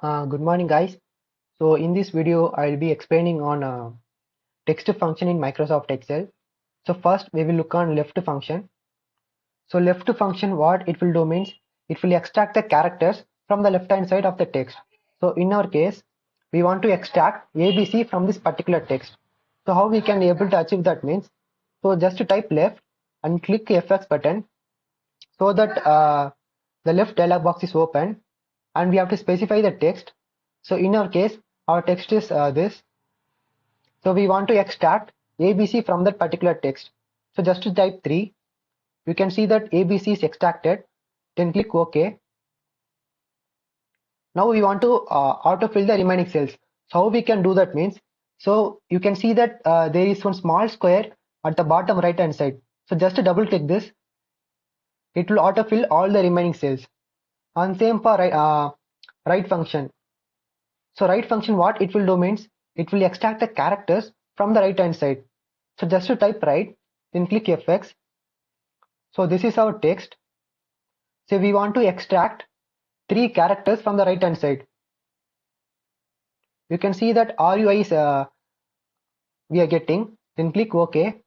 Good morning, guys. So in this video, I will be explaining on text function in Microsoft Excel. So first, we will look on left function. So left function, what it will do means it will extract the characters from the left hand side of the text. So in our case, we want to extract ABC from this particular text. So how we can able to achieve that means, so just to type left and click FX button so that the left dialog box is open and we have to specify the text. So in our case, our text is this. So we want to extract ABC from that particular text. So just to type 3, you can see that ABC is extracted. Then click OK. Now we want to autofill the remaining cells. So how we can do that means, so you can see that there is one small square at the bottom right hand side. So just to double click this, it will autofill all the remaining cells. And same for right function. So right function, what it will do means it will extract the characters from the right hand side. So just to type right, then click FX. So this is our text. So we want to extract 3 characters from the right hand side. You can see that RUI is we are getting. Then click OK.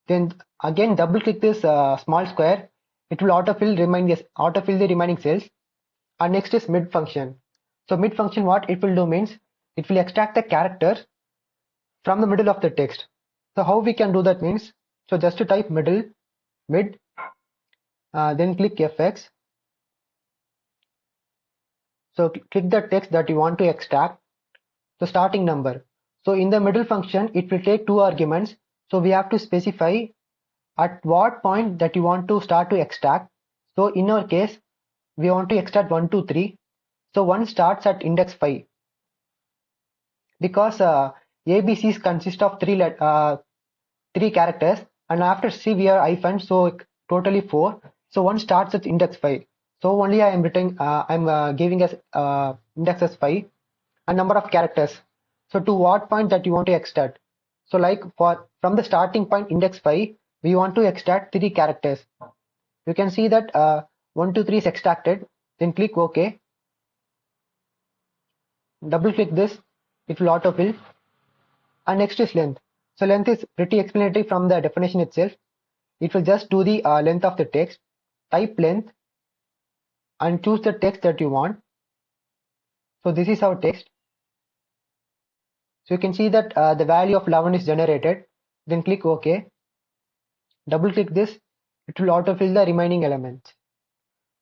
Then again double click this small square. It will autofill the remaining cells. And next is mid function. So mid function, what it will do means it will extract the characters from the middle of the text. So how we can do that means, so just to type mid, then click FX. So click the text that you want to extract, the starting number. So in the middle function, it will take 2 arguments. So we have to specify at what point that you want to start to extract. So in our case, we want to extract 1, 2, 3. So 1 starts at index 5 because ABCs consist of 3 characters, and after C we have hyphen, so totally 4. So 1 starts at index 5. So only I am giving as index as 5 and number of characters. So to what point that you want to extract. So like from the starting point index 5, we want to extract 3 characters. You can see that 1, 2, 3 is extracted. Then click OK. Double click this, it will autofill. And next is length. So length is pretty explanatory from the definition itself. It will just do the length of the text. Type length and choose the text that you want. So this is our text. So you can see that the value of 11 is generated. Then click OK. Double click this. It will autofill the remaining elements.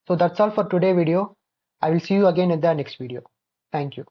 So that's all for today's video. I will see you again in the next video. Thank you.